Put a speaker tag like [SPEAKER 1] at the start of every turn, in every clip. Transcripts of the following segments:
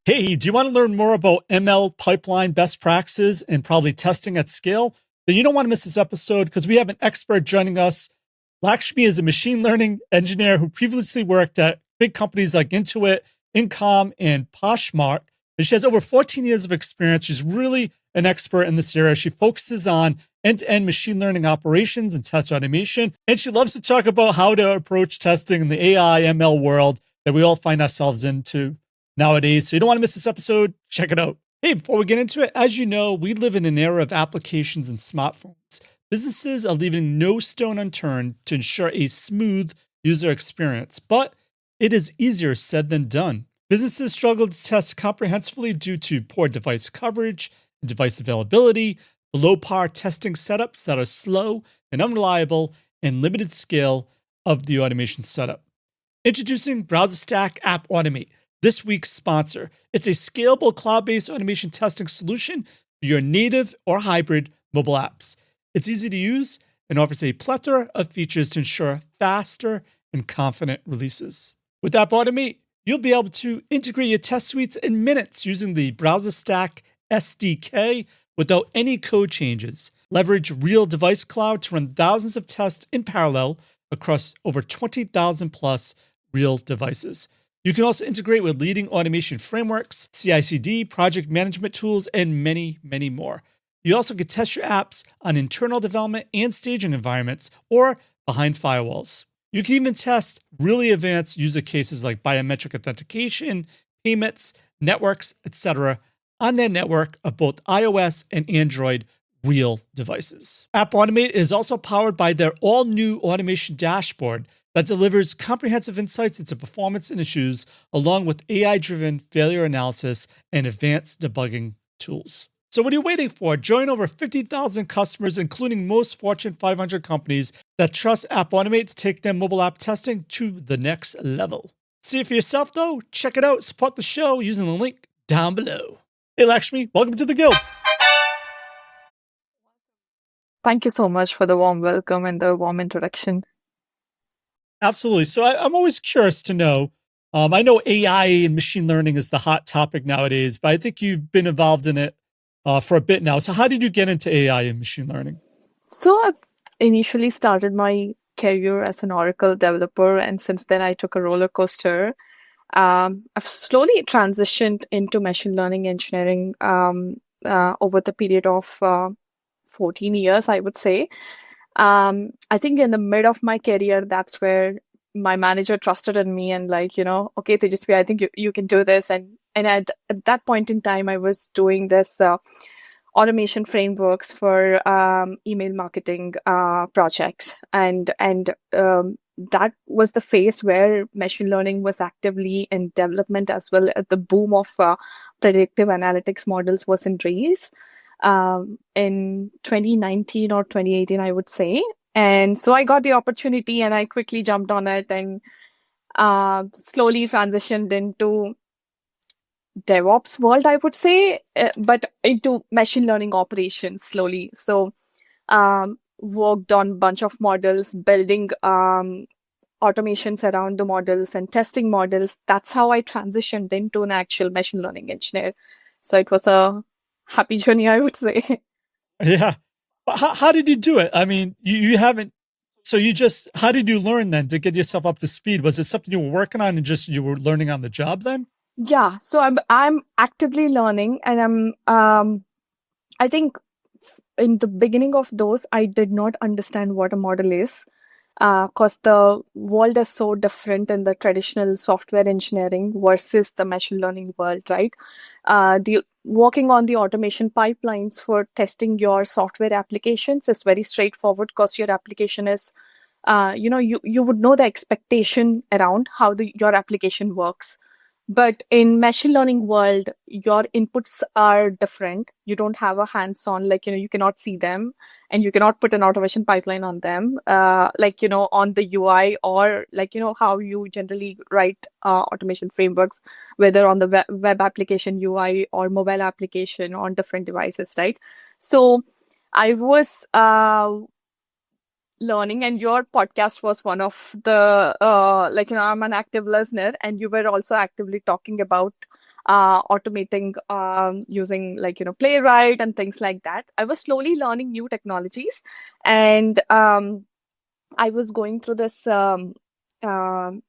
[SPEAKER 1] Hey, do you want to learn more about ML pipeline best practices and probably testing at scale? Then you don't want to miss this episode because we have an expert joining us. Lakshmi is a machine learning engineer who previously worked at big companies like Intuit, Incom, and Poshmark. And she has over 14 years of experience. She's really an expert in this area. She focuses on end-to-end machine learning operations and test automation. And she loves to talk about how to approach testing in the AI ML world that we all find ourselves into nowadays. So you don't want to miss this episode. Check it out. Hey, before we get into it, as you know, we live in an era of applications and smartphones. Businesses are leaving no stone unturned to ensure a smooth user experience, but it is easier said than done. Businesses struggle to test comprehensively due to poor device coverage and device availability, below par testing setups that are slow and unreliable, and limited scale of the automation setup. Introducing Browser Stack App Automate, this week's sponsor. It's a scalable cloud-based automation testing solution for your native or hybrid mobile apps. It's easy to use and offers a plethora of features to ensure faster and confident releases. With App Automate, you'll be able to integrate your test suites in minutes using the Browser Stack SDK without any code changes. Leverage real device cloud to run thousands of tests in parallel across over 20,000 plus real devices. You can also integrate with leading automation frameworks, CI/CD, project management tools, and many, many more. You also can test your apps on internal development and staging environments or behind firewalls. You can even test really advanced user cases like biometric authentication, payments, networks, etc. on their network of both iOS and Android real devices. App Automate is also powered by their all-new automation dashboard that delivers comprehensive insights into performance and issues, along with AI-driven failure analysis and advanced debugging tools. So what are you waiting for? Join over 50,000 customers, including most Fortune 500 companies that trust App Automate to take their mobile app testing to the next level. See it for yourself, though. Check it out. Support the show using the link down below. Hey, Lakshmi, welcome to the Guild.
[SPEAKER 2] Thank you so much for the warm welcome and the warm introduction.
[SPEAKER 1] Absolutely. So I'm always curious to know. I know AI and machine learning is the hot topic nowadays, but I think you've been involved in it for a bit now. So how did you get into AI and machine learning?
[SPEAKER 2] So I initially started my career as an Oracle developer, and since then I took a roller coaster. I've slowly transitioned into machine learning engineering over the period of 14 years, I would say. I think in the mid of my career, that's where my manager trusted in me and okay, Tejaswi, I think you can do this. And at that point in time, I was doing this automation frameworks for email marketing projects. And that was the phase where machine learning was actively in development as well. The boom of predictive analytics models was in race. In 2019 or 2018, I would say. And so I got the opportunity and I quickly jumped on it and slowly transitioned into DevOps world, I would say, but into machine learning operations slowly. So worked on a bunch of models, building automations around the models and testing models. That's how I transitioned into an actual machine learning engineer. So it was a happy journey, I would say.
[SPEAKER 1] Yeah. But how did you do it? I mean, you haven't, so how did you learn then to get yourself up to speed? Was it something you were working on and just you were learning on the job then?
[SPEAKER 2] Yeah, so I'm actively learning, and I think in the beginning of those, I did not understand what a model is. Because the world is so different in the traditional software engineering versus the machine learning world, right? The working on the automation pipelines for testing your software applications is very straightforward because your application is, you would know the expectation around how your application works. But in machine learning world, your inputs are different. You don't have a hands-on, you cannot see them and you cannot put an automation pipeline on them, on the UI or how you generally write automation frameworks, whether on the web application UI or mobile application on different devices, right? So I was learning, and your podcast was one of the I'm an active listener, and you were also actively talking about automating using Playwright and things like that. I was slowly learning new technologies, and I was going through this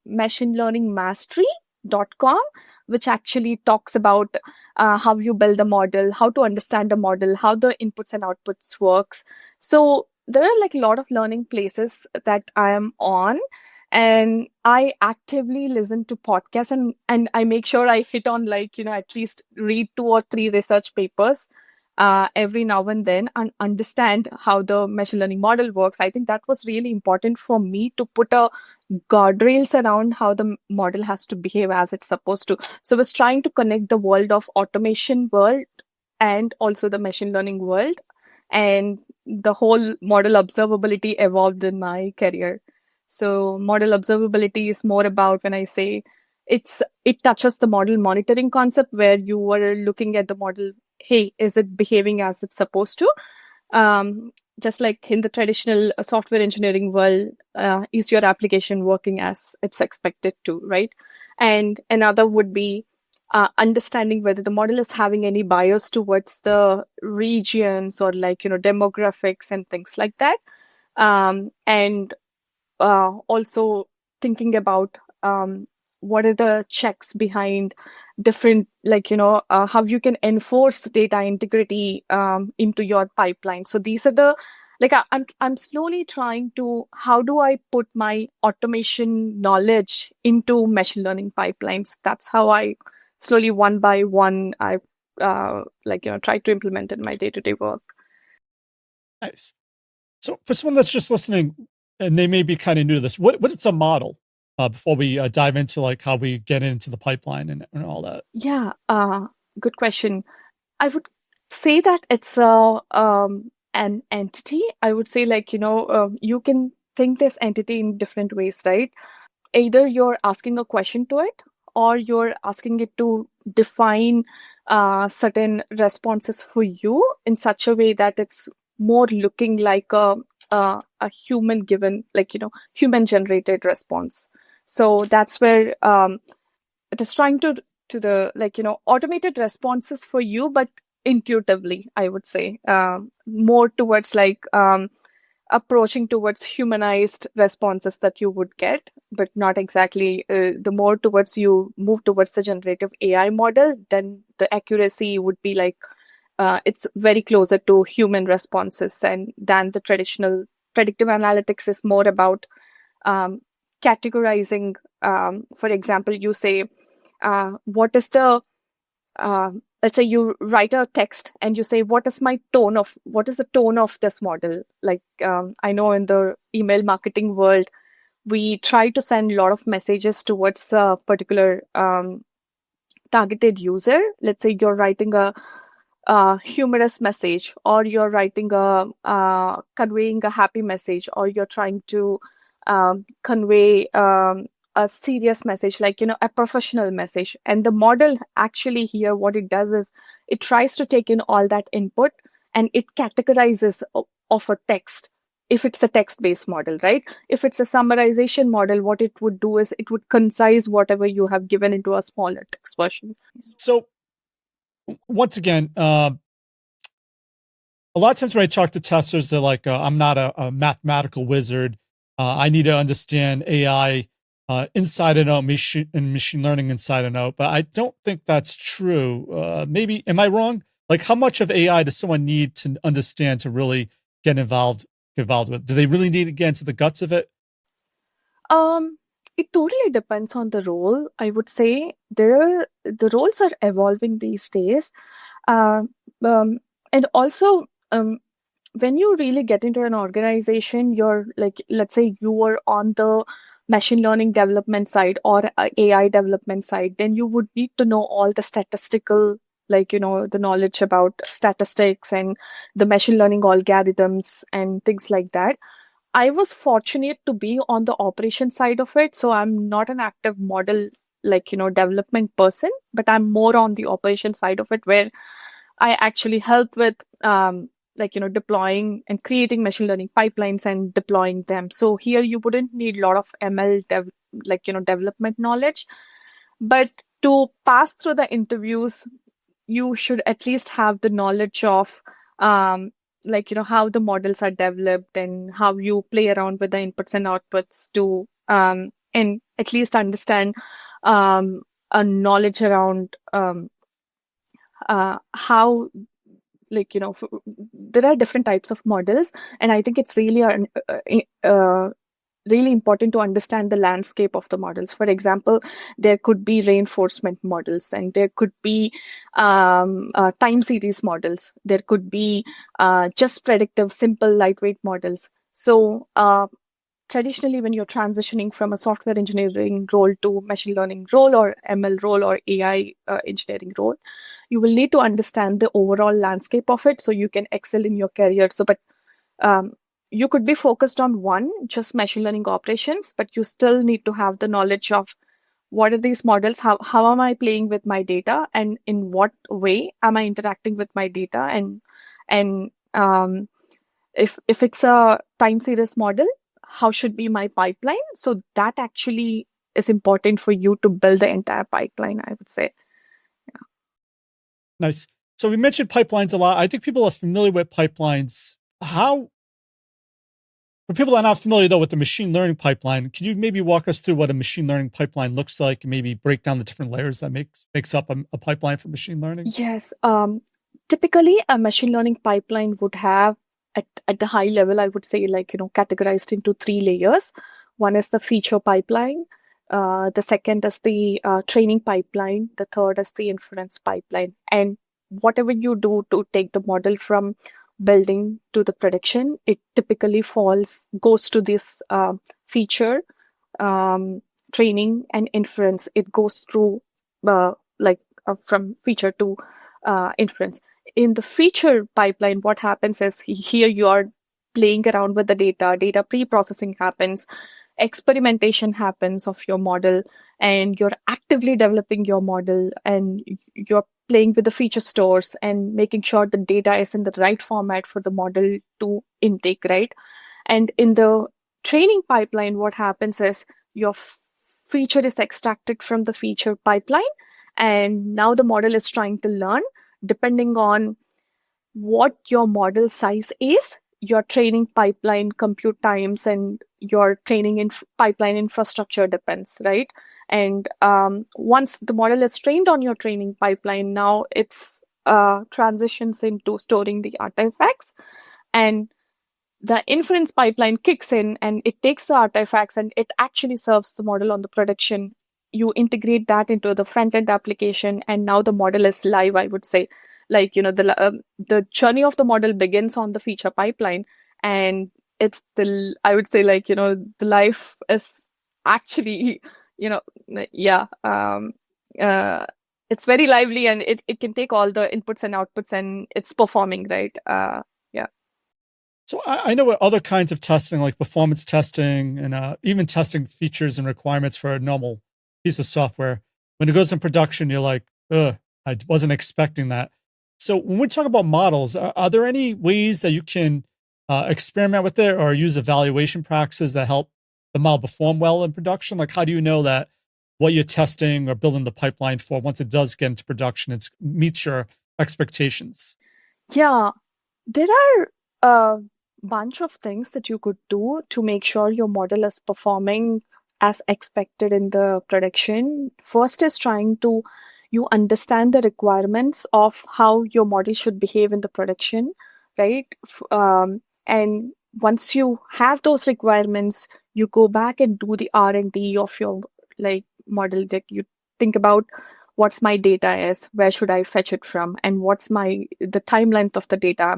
[SPEAKER 2] machine learning mastery.com, which actually talks about how you build a model, how to understand a model, how the inputs and outputs works. So there are a lot of learning places that I am on, and I actively listen to podcasts, and I make sure I hit on at least read 2 or 3 research papers every now and then and understand how the machine learning model works. I think that was really important for me to put a guardrails around how the model has to behave as it's supposed to. So I was trying to connect the world of automation world and also the machine learning world, and the whole model observability evolved in my career. So model observability is more about, when I say it touches the model monitoring concept, where you were looking at the model, hey, is it behaving as it's supposed to? Just like in the traditional software engineering world, is your application working as it's expected to, right? And another would be understanding whether the model is having any bias towards the regions or demographics and things like that. And also thinking about what are the checks behind different, how you can enforce data integrity into your pipeline. So these are the I'm slowly trying to, how do I put my automation knowledge into machine learning pipelines? That's how I slowly, one by one, I try to implement in my day-to-day work.
[SPEAKER 1] Nice. So for someone that's just listening and they may be kind of new to this, what is a model? Before we dive into how we get into the pipeline and all that.
[SPEAKER 2] Yeah, good question. I would say that it's an entity. I would say you can think this entity in different ways, right? Either you're asking a question to it, or you're asking it to define certain responses for you in such a way that it's more looking like a human given, human generated response. So that's where it is trying to the automated responses for you, but intuitively, I would say, more towards approaching towards humanized responses that you would get, but not exactly. The more towards you move towards the generative AI model, then the accuracy would be it's very closer to human responses, and than the traditional predictive analytics is more about categorizing. For example, you say, what is the let's say you write a text and you say, what is the tone of this model? I know in the email marketing world, we try to send a lot of messages towards a particular targeted user. Let's say you're writing a humorous message, or you're writing conveying a happy message, or you're trying to convey a serious message, a professional message. And the model actually here, what it does is it tries to take in all that input, and it categorizes of a text. If it's a text-based model, right? If it's a summarization model, what it would do is it would concise whatever you have given into a smaller text version.
[SPEAKER 1] So once again, a lot of times when I talk to testers, they're like, I'm not a mathematical wizard. I need to understand AI inside and out, machine learning inside and out. But I don't think that's true. Maybe, am I wrong? How much of AI does someone need to understand to really get involved with? Do they really need to get into the guts of it?
[SPEAKER 2] It totally depends on the role. I would say the roles are evolving these days. And also, when you really get into an organization, you're let's say you were on the machine learning development side or AI development side, then you would need to know all the statistical, the knowledge about statistics and the machine learning algorithms and things like that. I was fortunate to be on the operation side of it, so I'm not an active model development person, but I'm more on the operation side of it, where I actually help with deploying and creating machine learning pipelines and deploying them. So here you wouldn't need a lot of ML development knowledge, but to pass through the interviews, you should at least have the knowledge of how the models are developed and how you play around with the inputs and outputs to and at least understand a knowledge around how there are different types of models, and I think it's really important to understand the landscape of the models. For example, there could be reinforcement models, and there could be time series models. There could be just predictive, simple, lightweight models. So traditionally, when you're transitioning from a software engineering role to machine learning role or ML role or AI engineering role, you will need to understand the overall landscape of it so you can excel in your career. But you could be focused on one, just machine learning operations, but you still need to have the knowledge of what are these models, how am I playing with my data, and in what way am I interacting with my data, and if it's a time series model, how should be my pipeline? So that actually is important for you to build the entire pipeline, I would say. Yeah.
[SPEAKER 1] Nice. So we mentioned pipelines a lot. I think people are familiar with pipelines. For people that are not familiar, though, with the machine learning pipeline, can you maybe walk us through what a machine learning pipeline looks like and maybe break down the different layers that makes up a pipeline for machine learning?
[SPEAKER 2] Yes. Typically, a machine learning pipeline would have, at the high level, I would say, categorized into 3 layers. One is the feature pipeline. The second is the training pipeline. The third is the inference pipeline. And whatever you do to take the model from building to the prediction, it typically goes to this feature, training, and inference. It goes through from feature to inference. In the feature pipeline, what happens is here you are playing around with the data pre-processing happens, experimentation happens of your model, and you're actively developing your model, and you're playing with the feature stores and making sure the data is in the right format for the model to intake, right? And in the training pipeline, what happens is your feature is extracted from the feature pipeline, and now the model is trying to learn. Depending on what your model size is, your training pipeline compute times and your training pipeline infrastructure depends, right? And once the model is trained on your training pipeline, now it's transitions into storing the artifacts, and the inference pipeline kicks in and it takes the artifacts and it actually serves the model on the production. You integrate that into the front end application, and now the model is live, I would say. The journey of the model begins on the feature pipeline, and the life is actually, it's very lively, and it can take all the inputs and outputs, and it's performing, right? Yeah.
[SPEAKER 1] So I know what other kinds of testing, like performance testing and even testing features and requirements for a normal piece of software, when it goes in production, you're like, ugh, I wasn't expecting that. So when we talk about models, are there any ways that you can experiment with it or use evaluation practices that help the model perform well in production? Like, how do you know that what you're testing or building the pipeline for, once it does get into production, it meets your expectations?
[SPEAKER 2] Yeah, there are a bunch of things that you could do to make sure your model is performing as expected in the production. First is you understand the requirements of how your model should behave in the production, right? And once you have those requirements, you go back and do the R&D of your model. That you think about what's my data is, where should I fetch it from, and what's the time length of the data.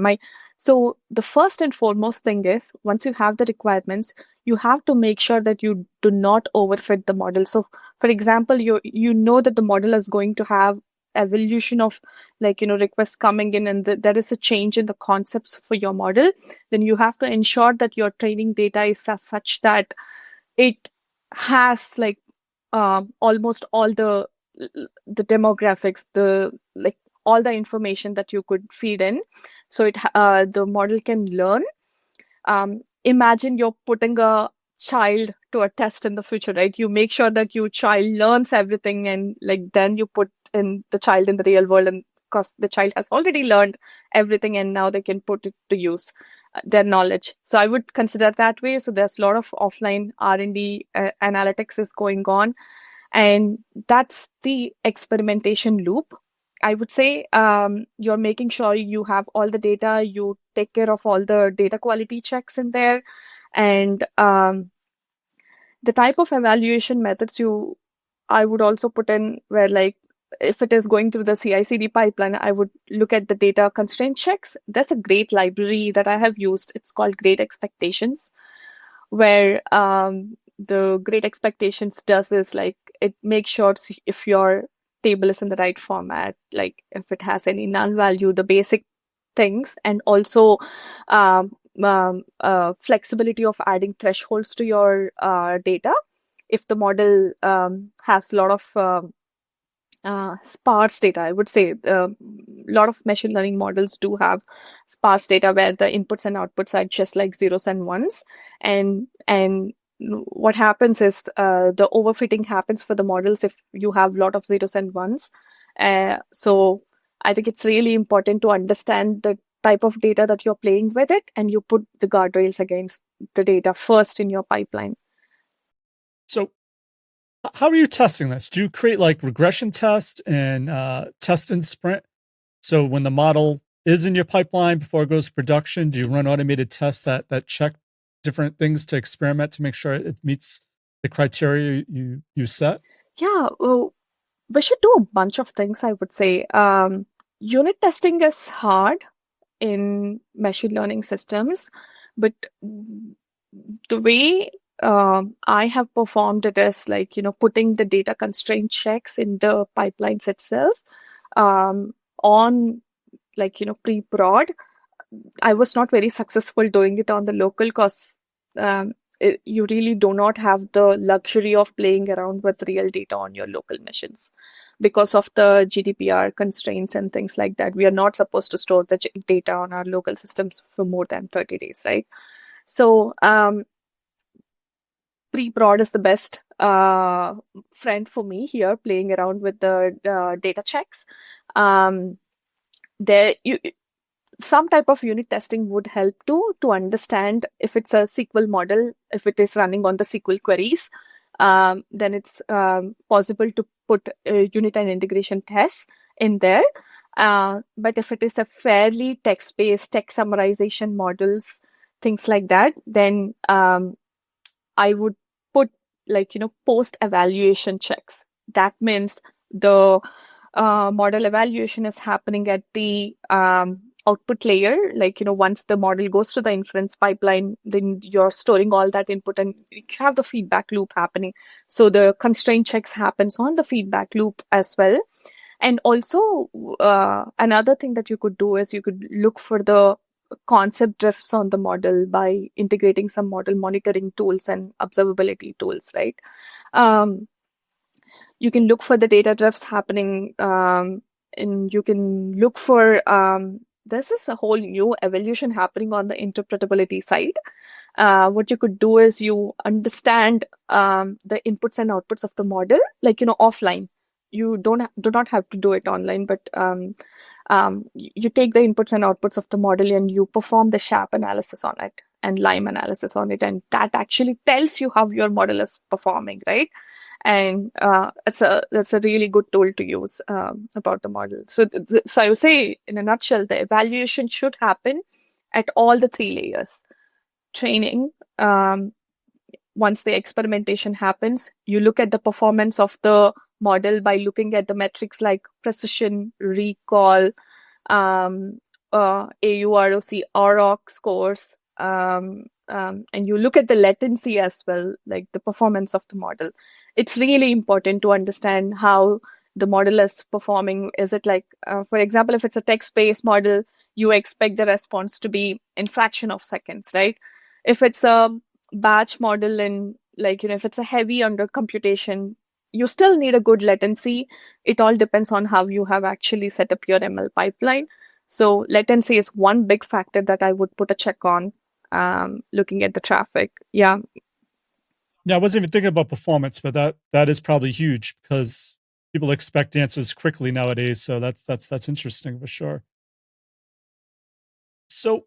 [SPEAKER 2] So the first and foremost thing is, once you have the requirements, you have to make sure that you do not overfit the model. So for example, you know that the model is going to have evolution of requests coming in, and there is a change in the concepts for your model. Then you have to ensure that your training data is such that it has almost all the demographics, all the information that you could feed in, so the model can learn. Imagine you're putting a child to a test in the future, right? You make sure that your child learns everything, and like then you put in the child in the real world, and because the child has already learned everything and now they can put it to use, their knowledge. So I would consider that way. So there's a lot of offline R&D analytics is going on, and that's the experimentation loop. I would say you're making sure you have all the data, you take care of all the data quality checks in there, and the type of evaluation methods I would also put in where, like, if it is going through the CI/CD pipeline, I would look at the data constraint checks. There's a great library that I have used. It's called Great Expectations, where the Great Expectations does is like it makes sure if your table is in the right format, like if it has any null value, the basic things, and also flexibility of adding thresholds to your data. If the model has a lot of sparse data, I would say a lot of machine learning models do have sparse data where the inputs and outputs are just like zeros and ones, and what happens is the overfitting happens for the models if you have a lot of zeros and ones. So I think it's really important to understand the type of data that you're playing with it, and you put the guardrails against the data first in your pipeline.
[SPEAKER 1] So how are you testing this? Do you create like regression test and test in sprint? So when the model is in your pipeline before it goes to production, do you run automated tests that check different things to experiment to make sure it meets the criteria you set?
[SPEAKER 2] Yeah, well, we should do a bunch of things, I would say. Unit testing is hard in machine learning systems, but the way I have performed it is like, putting the data constraint checks in the pipelines itself on like, pre-prod. I was not very successful doing it on the local because you really do not have the luxury of playing around with real data on your local machines because of the GDPR constraints and things like that. We are not supposed to store the data on our local systems for more than 30 days, right? So pre-prod is the best friend for me here, playing around with the data checks. Some type of unit testing would help to understand if it's a SQL model, if it is running on the SQL queries, then it's possible to put unit and integration tests in there. But if it is a fairly text-based text summarization models, things like that, then I would put like, post-evaluation checks. That means the model evaluation is happening at the output layer. Like, once the model goes to the inference pipeline, then you're storing all that input and you have the feedback loop happening. So the constraint checks happens on the feedback loop as well. And also another thing that you could do is you could look for the concept drifts on the model by integrating some model monitoring tools and observability tools, right? You can look for the data drifts happening, and you can look for this is a whole new evolution happening on the interpretability side. What you could do is you understand the inputs and outputs of the model, like, offline. You do not have to do it online, but you take the inputs and outputs of the model and you perform the SHAP analysis on it and LIME analysis on it, and that actually tells you how your model is performing, right? And that's a really good tool to use about the model. So I would say, in a nutshell, the evaluation should happen at all the three layers. Training, once the experimentation happens, you look at the performance of the model by looking at the metrics like precision, recall, AUROC, ROC scores, and you look at the latency as well, like the performance of the model. It's really important to understand how the model is performing. Is it like, for example, if it's a text-based model, you expect the response to be in fraction of seconds, right? If it's a batch model and like, if it's a heavy under computation, you still need a good latency. It all depends on how you have actually set up your ML pipeline. So latency is one big factor that I would put a check on, looking at the traffic. Yeah.
[SPEAKER 1] Yeah, I wasn't even thinking about performance, but that is probably huge because people expect answers quickly nowadays. So that's interesting for sure. So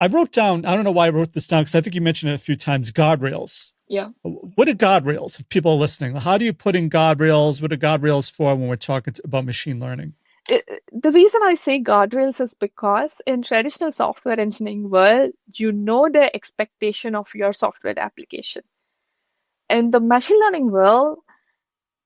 [SPEAKER 1] I wrote down, I don't know why I wrote this down because I think you mentioned it a few times, guardrails.
[SPEAKER 2] Yeah.
[SPEAKER 1] What are guardrails? If people are listening, how do you put in guardrails? What are guardrails for when we're talking about machine learning?
[SPEAKER 2] The reason I say guardrails is because in traditional software engineering world, you know the expectation of your software application. In the machine learning world,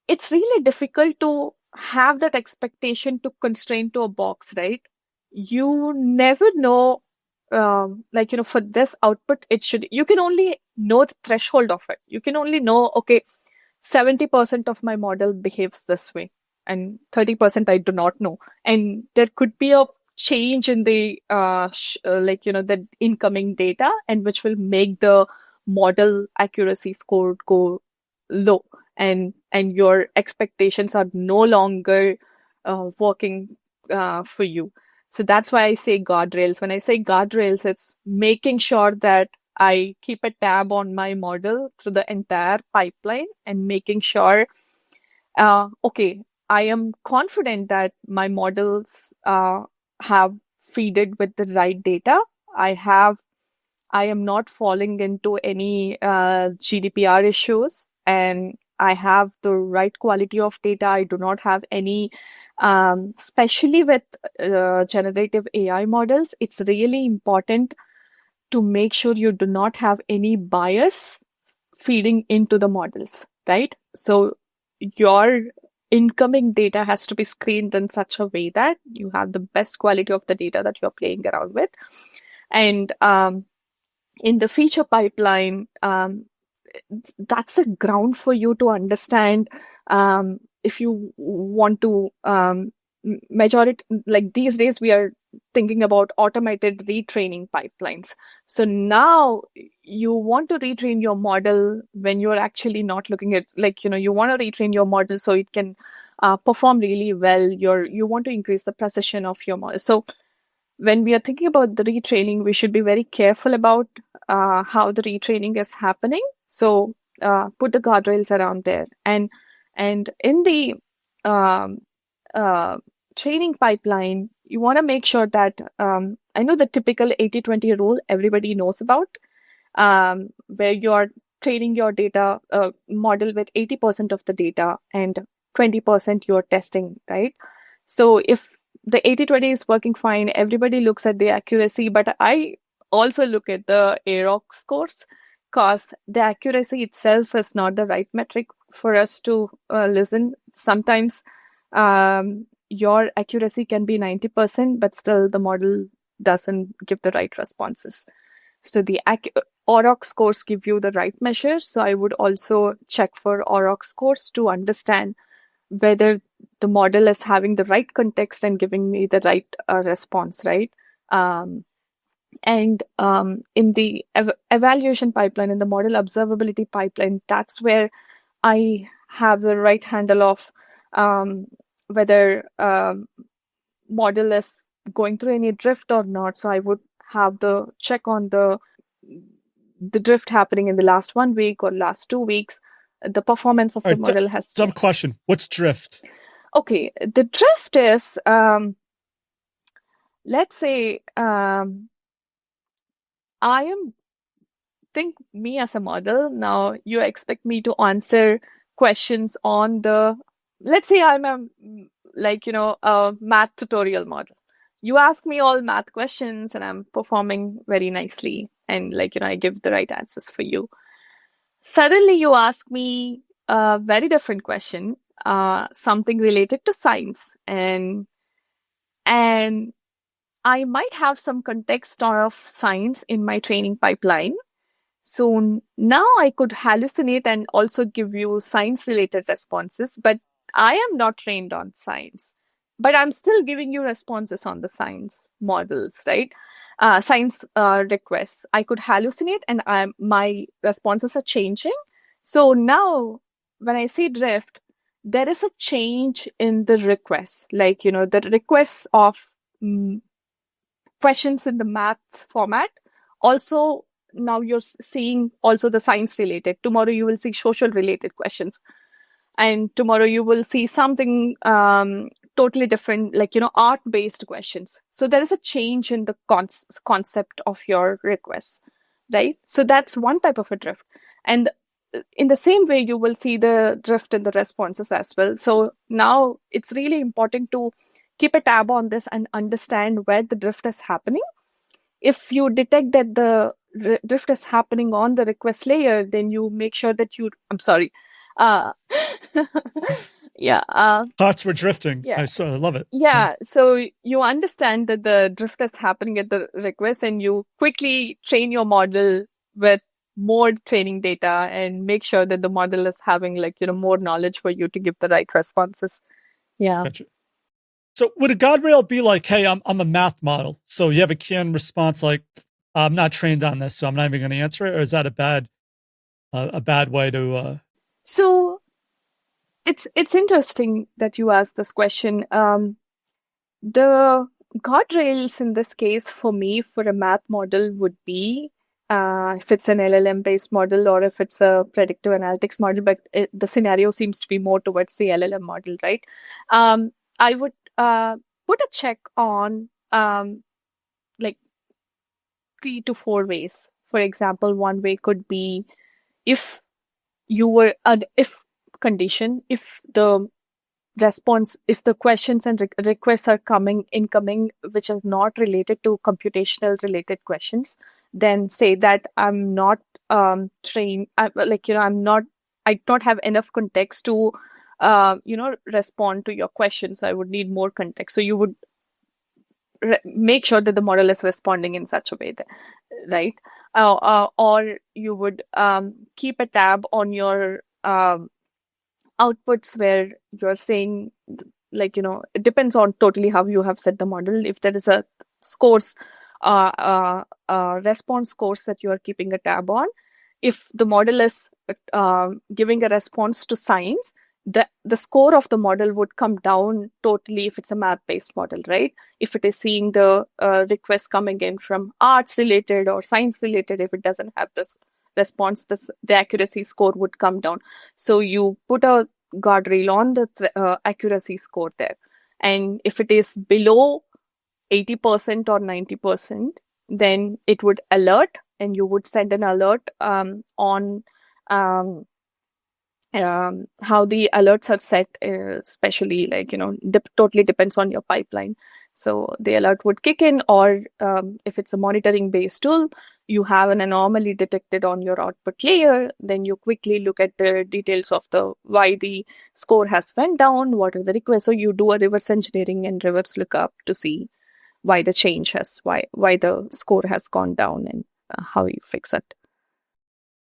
[SPEAKER 2] it's really difficult to have that expectation to constrain to a box, right? You never know, for this output, you can only know the threshold of it. You can only know, okay, 70% of my model behaves this way, and 30% I do not know. And there could be a change in the, the incoming data, and which will make the model accuracy score go low, and your expectations are no longer working for you. So that's why I say guardrails. When I say guardrails, it's making sure that I keep a tab on my model through the entire pipeline and making sure, okay, I am confident that my models have feeded with the right data. I am not falling into any GDPR issues, and I have the right quality of data. I do not have any, especially with generative AI models, it's really important to make sure you do not have any bias feeding into the models, right? So your incoming data has to be screened in such a way that you have the best quality of the data that you're playing around with. And in the feature pipeline, that's a ground for you to understand, if you want to measure it. Like these days, we are thinking about automated retraining pipelines. So now you want to retrain your model when you're actually not looking at, you want to retrain your model so it can perform really well. You want to increase the precision of your model. So when we are thinking about the retraining, we should be very careful about how the retraining is happening. So put the guardrails around there. And in the um, uh, training pipeline, you want to make sure that, I know the typical 80-20 rule everybody knows about, where you are training your data model with 80% of the data and 20% you're testing, right? So if the 80-20 is working fine, everybody looks at the accuracy, but I also look at the AROC scores, because the accuracy itself is not the right metric for us to listen. Sometimes your accuracy can be 90%, but still the model doesn't give the right responses. So the AUROC scores give you the right measure. So I would also check for AUROC scores to understand whether the model is having the right context and giving me the right response, right? And in the evaluation pipeline, in the model observability pipeline, that's where I have the right handle of whether model is going through any drift or not. So I would have the check on the drift happening in the last 1 week or last 2 weeks. The performance of the model has
[SPEAKER 1] dumb question. What's drift?
[SPEAKER 2] Okay, the drift is, let's say, think me as a model. Now you expect me to answer questions on let's say I'm a math tutorial model. You ask me all math questions and I'm performing very nicely, and I give the right answers for you. Suddenly you ask me a very different question, something related to science, and I might have some context of science in my training pipeline. So now I could hallucinate and also give you science related responses, but I am not trained on science. But I'm still giving you responses on the science models, right? Science requests. I could hallucinate and my responses are changing. So now when I say drift, there is a change in the requests, the requests of questions in the math format also now you're seeing also the science related. Tomorrow you will see social related questions. And tomorrow you will see something totally different, like, art-based questions. So there is a change in the concept of your requests, right? So that's one type of a drift. And in the same way, you will see the drift in the responses as well. So now it's really important to keep a tab on this and understand where the drift is happening. If you detect that the drift is happening on the request layer, then you make sure that I'm sorry. Yeah.
[SPEAKER 1] Thoughts were drifting.
[SPEAKER 2] Yeah.
[SPEAKER 1] I love it.
[SPEAKER 2] Yeah. So you understand that the drift is happening at the request, and you quickly train your model with more training data and make sure that the model is having more knowledge for you to give the right responses. Yeah.
[SPEAKER 1] Gotcha. So would a guardrail be like, hey, I'm a math model, so you have a canned response like, I'm not trained on this, so I'm not even going to answer it? Or is that a bad way to...
[SPEAKER 2] So it's interesting that you asked this question. The guardrails in this case for me for a math model would be if it's an LLM based model or if it's a predictive analytics model, but the scenario seems to be more towards the LLM model, right? I would put a check on like 3 to 4 ways. For example, one way could be if you were if condition, if the response, if the questions and requests are incoming, which is not related to computational related questions, then say that I'm not trained, I don't have enough context to respond to your questions. I would need more context. So you would make sure that the model is responding in such a way that, right? Or you would keep a tab on your outputs where you're saying, it depends on totally how you have set the model. If there is a scores, response scores that you are keeping a tab on, if the model is giving a response to science, the score of the model would come down totally if it's a math-based model, right? If it is seeing the request coming in from arts related or science related, if it doesn't have this response, the accuracy score would come down. So you put a guardrail on the accuracy score there. And if it is below 80% or 90%, then it would alert, and you would send an alert on how the alerts are set, especially totally depends on your pipeline. So the alert would kick in, or if it's a monitoring based tool, you have an anomaly detected on your output layer, then you quickly look at the details of why the score has went down, what are the requests. So you do a reverse engineering and reverse lookup to see why the change why the score has gone down, and how you fix it.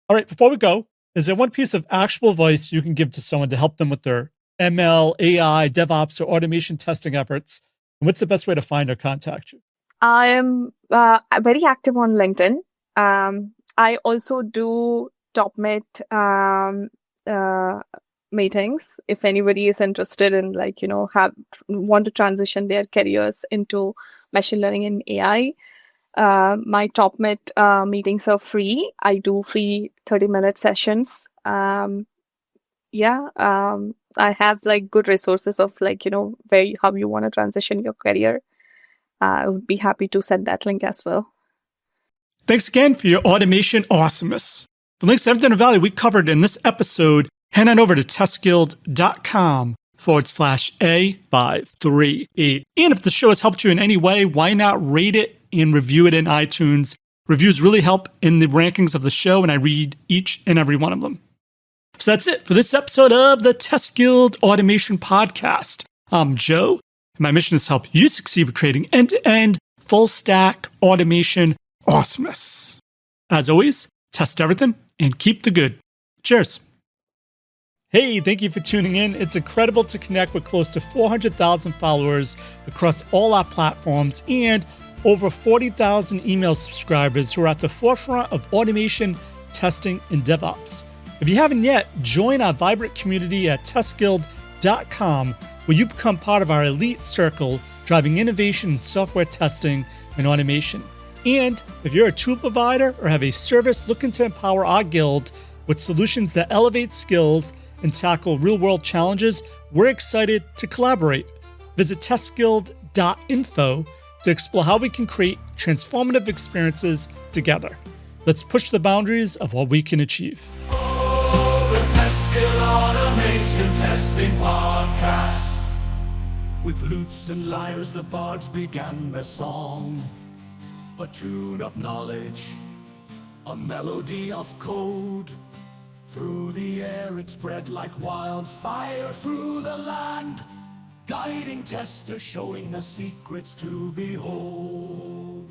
[SPEAKER 1] All right, before we go, is there one piece of actionable advice you can give to someone to help them with their ML, AI, DevOps, or automation testing efforts? And what's the best way to find or contact you?
[SPEAKER 2] I am very active on LinkedIn. I also do TopMate meetings. If anybody is interested in want to transition their careers into machine learning and AI, my TopMate meetings are free. I do free 30-minute sessions. I have good resources of how you want to transition your career. I would be happy to send that link as well.
[SPEAKER 1] Thanks again for your automation awesomeness. For links to everything of value we covered in this episode, head on over to testguild.com/A538. And if the show has helped you in any way, why not rate it and review it in iTunes? Reviews really help in the rankings of the show, and I read each and every one of them. So that's it for this episode of the Test Guild Automation Podcast. I'm Joe, and my mission is to help you succeed with creating end-to-end, full-stack automation awesomeness. As always, test everything and keep the good. Cheers. Hey, thank you for tuning in. It's incredible to connect with close to 400,000 followers across all our platforms and over 40,000 email subscribers who are at the forefront of automation, testing, and DevOps. If you haven't yet, join our vibrant community at testguild.com, where you become part of our elite circle driving innovation in software testing and automation. And if you're a tool provider or have a service looking to empower our guild with solutions that elevate skills and tackle real-world challenges, we're excited to collaborate. Visit testguild.info to explore how we can create transformative experiences together. Let's push the boundaries of what we can achieve.
[SPEAKER 3] The Test Skill Automation Testing Podcast. With lutes and lyres the bards began their song. A tune of knowledge, a melody of code. Through the air it spread like wildfire through the land, guiding testers, showing the secrets to behold.